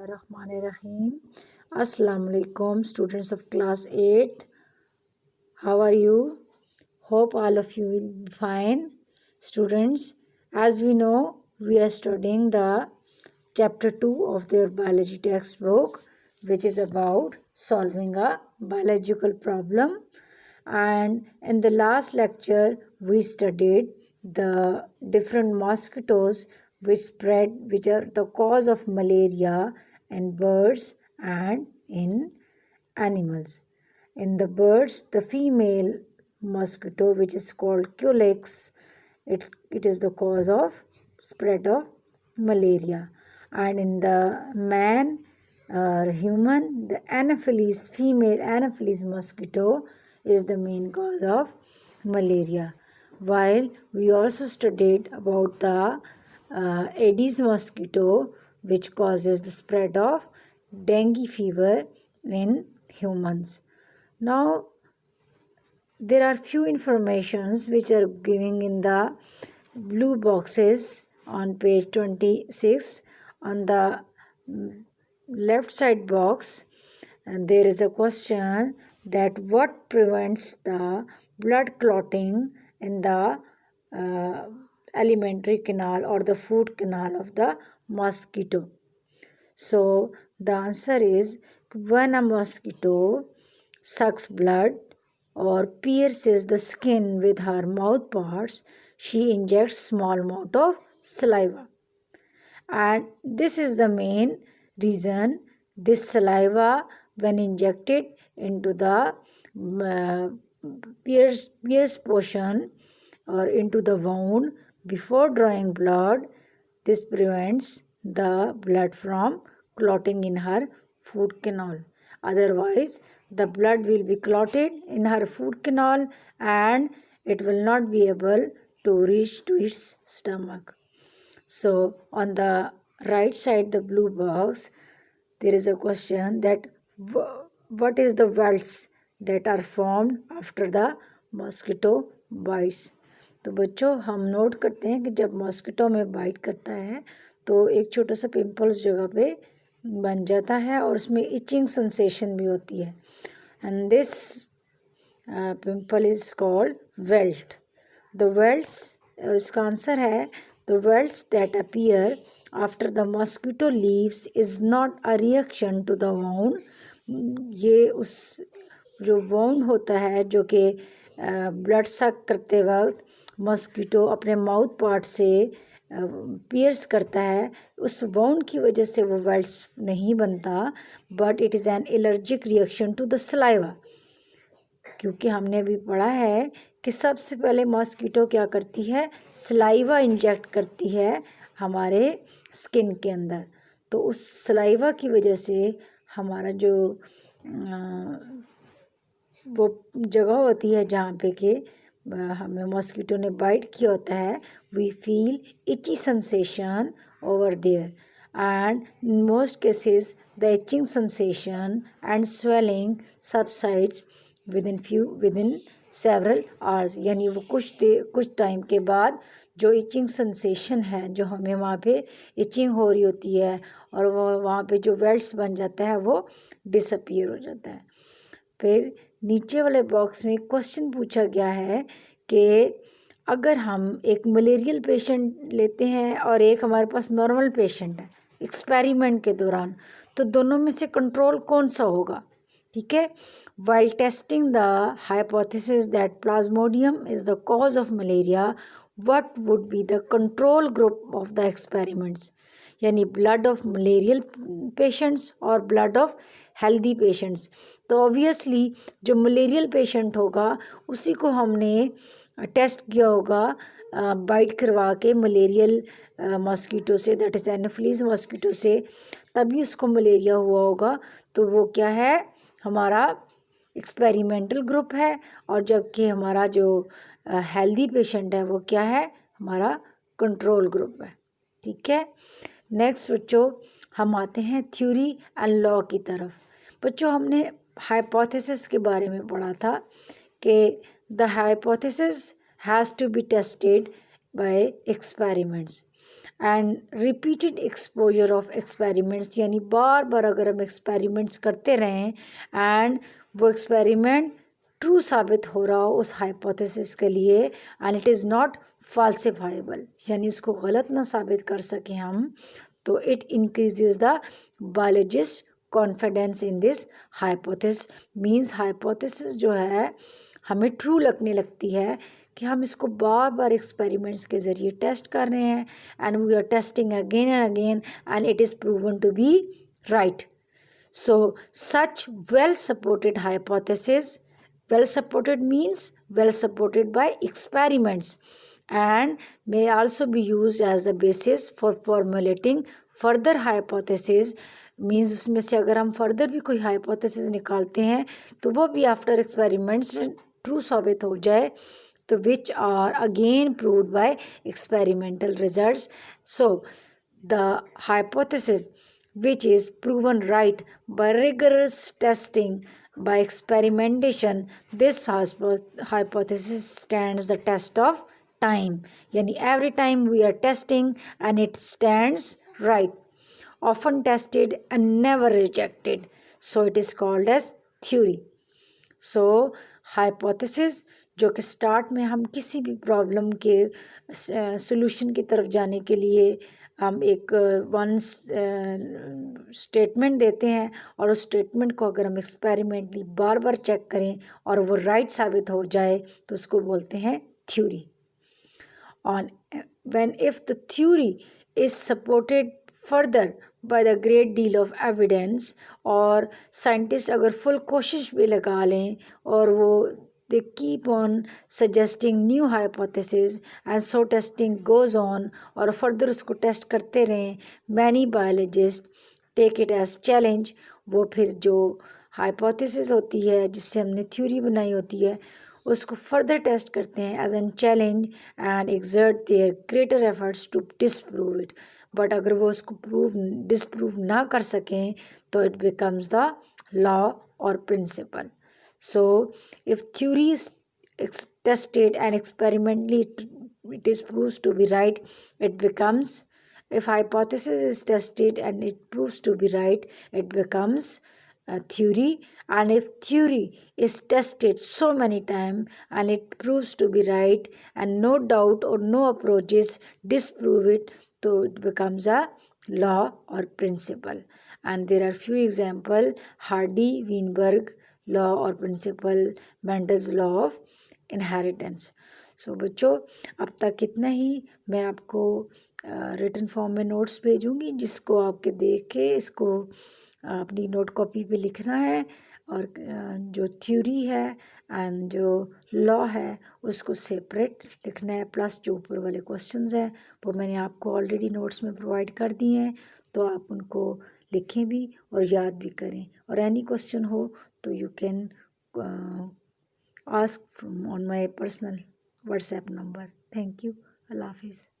Bismillahirrahmanirrahim. Assalamu alaikum, students of class 8th. How are you? Hope all of you will be fine. Students, as we know, we are studying the chapter 2 of their biology textbook, which is about solving a biological problem. And in the last lecture, we studied the different mosquitoes which are the cause of malaria in birds and in animals. In the birds, the female mosquito, which is called Culex, it is the cause of spread of malaria. And in the man or human, the Anopheles, female Anopheles mosquito is the main cause of malaria. While we also studied about the Aedes mosquito, which causes the spread of dengue fever in humans. Now, there are few informations which are giving in the blue boxes on page 26. On the left side box, and there is a question that what prevents the blood clotting in the alimentary canal or the food canal of the mosquito. So the answer is, when a mosquito sucks blood or pierces the skin with her mouth parts, she injects small amount of saliva. And this is the main reason. This saliva, when injected into the pierced portion or into the wound before drawing blood, this prevents the blood from clotting in her food canal. Otherwise, the blood will be clotted in her food canal and it will not be able to reach to its stomach. So on the right side, the blue box, there is a question that what is the welts that are formed after the mosquito bites. तो बच्चों, हम note करते हैं कि जब mosquito में bite करता है तो एक छोटा सा पिंपल्स जगह पे बन जाता है और उसमें इचिंग सेंसेशन भी होती है. And this pimple is called welt. The welts, इसका आंसर है, the welts that appear after the mosquito leaves is not a reaction to the wound. ये उस जो wound होता है जो कि ब्लड सक करते वक्त मॉस्किटो अपने माउथ पार्ट से पियर्स करता है, उस wound की वजह से वो welts नहीं बनता, but it is an allergic reaction to the saliva. क्योंकि हमने भी पढ़ा है कि सबसे पहले मॉस्किटो क्या करती है, सलाइवा इंजेक्ट करती है हमारे स्किन के अंदर. तो उस सलाइवा की वजह से हमारा जो वो जगह होती है जहाँ पे कि हमें मॉस्किटो ने बाइट किया होता है, we feel itchy sensation over there. And in most cases the itching sensation and swelling subsides within several hours. यानी वो कुछ टाइम के बाद जो इचिंग सेंसेशन है, जो हमें वहाँ पे इचिंग हो रही होती है और वो वहाँ पे जो वेल्ट्स बन जाता है वो डिसअपीयर हो जाता है. फिर नीचे वाले बॉक्स में क्वेश्चन पूछा गया है कि अगर हम एक मलेरियल पेशेंट लेते हैं और एक हमारे पास नॉर्मल पेशेंट है एक्सपेरिमेंट के दौरान, तो दोनों में से कंट्रोल कौन सा होगा. ठीक है. While testing the hypothesis that Plasmodium is the cause of malaria, what would be the control group of the experiments? यानी blood of malarial patients और blood of healthy patients. तो obviously जो malarial patient होगा उसी को हमने test किया होगा बाइट करवा के मलेरियल मॉस्किटो से, दैट इज़ एनोफिलीज मॉस्किटो से, तभी उसको मलेरिया हुआ होगा. तो वो क्या है, हमारा एक्सपेरिमेंटल ग्रुप है. और जबकि हमारा जो हेल्दी पेशेंट है वो क्या है, हमारा कंट्रोल ग्रुप है. ठीक है. नेक्स्ट बच्चों, हम आते हैं थ्योरी एंड लॉ की तरफ. बच्चों, हमने हाइपोथेसिस के बारे में पढ़ा था कि the hypothesis has to be tested by experiments. And repeated exposure of experiments, यानी बार बार अगर हम एक्सपेरिमेंट्स करते रहें एंड वो एक्सपेरिमेंट ट्रू साबित हो रहा हो उस हाइपोथेसिस के लिए, एंड इट इज़ नॉट फाल्सिफाइबल, यानी उसको गलत ना साबित कर सकें हम, तो it increases the biologist confidence in this hypothesis. Means hypothesis जो है हमें ट्रू लगने लगती है कि हम इसको बार बार एक्सपेरिमेंट्स के ज़रिए टेस्ट कर रहे हैं, and we are testing again and again and it is proven to be right. So such well supported hypothesis, well supported means well supported by experiments, and may also be used as the basis for formulating further hypothesis. Means उसमें से अगर हम further भी कोई hypothesis निकालते हैं तो वो भी आफ्टर एक्सपेरिमेंट्स ट्रू साबित हो जाए, तो which are again proved by experimental results. So the hypothesis which is proven right by rigorous testing by experimentation, this hypothesis stands the test of time. Yani every time we are testing and it stands right, often tested and never rejected, so it is called as theory. So hypothesis जो कि start में हम किसी भी problem के solution की तरफ जाने के लिए हम एक वन स्टेटमेंट देते हैं, और उस स्टेटमेंट को अगर हम एक्सपेरिमेंटली बार बार चेक करें और वो राइट साबित हो जाए तो उसको बोलते हैं theory. On when if the theory is supported further by the great deal of evidence, और साइंटिस्ट अगर फुल कोशिश भी लगा लें और वो they keep on suggesting new hypothesis and so testing goes on, और further उसको टेस्ट करते रहें, many biologists take it as challenge. वो फिर जो hypothesis होती है जिससे हमने थ्योरी बनाई होती है उसको फर्दर टेस्ट करते हैं as an challenge and exert their greater efforts to disprove it. But अगर वो उसको डिसप्रूव ना कर सकें तो इट बिकम्स द लॉ और principle. So if theory is tested and experimentally it is proves to be right, it becomes, if hypothesis is tested and it proves to be right, it becomes a theory. And if theory is tested so many times and it proves to be right and no doubt or no approaches disprove it, so it becomes a law or principle. And there are few example: Hardy, Weinberg law और principle, Mendel's law of inheritance. So बच्चों अब तक इतना ही. मैं आपको written form में notes भेजूंगी जिसको आपके देख के इसको अपनी नोट कॉपी पे लिखना है, और जो थ्योरी है एंड जो लॉ है उसको सेपरेट लिखना है, प्लस जो ऊपर वाले क्वेश्चंस हैं वो मैंने आपको ऑलरेडी नोट्स में प्रोवाइड कर दिए हैं, तो आप उनको लिखें भी और याद भी करें. और एनी क्वेश्चन हो तो you can ask from on my personal WhatsApp number. Thank you. Allah Hafiz.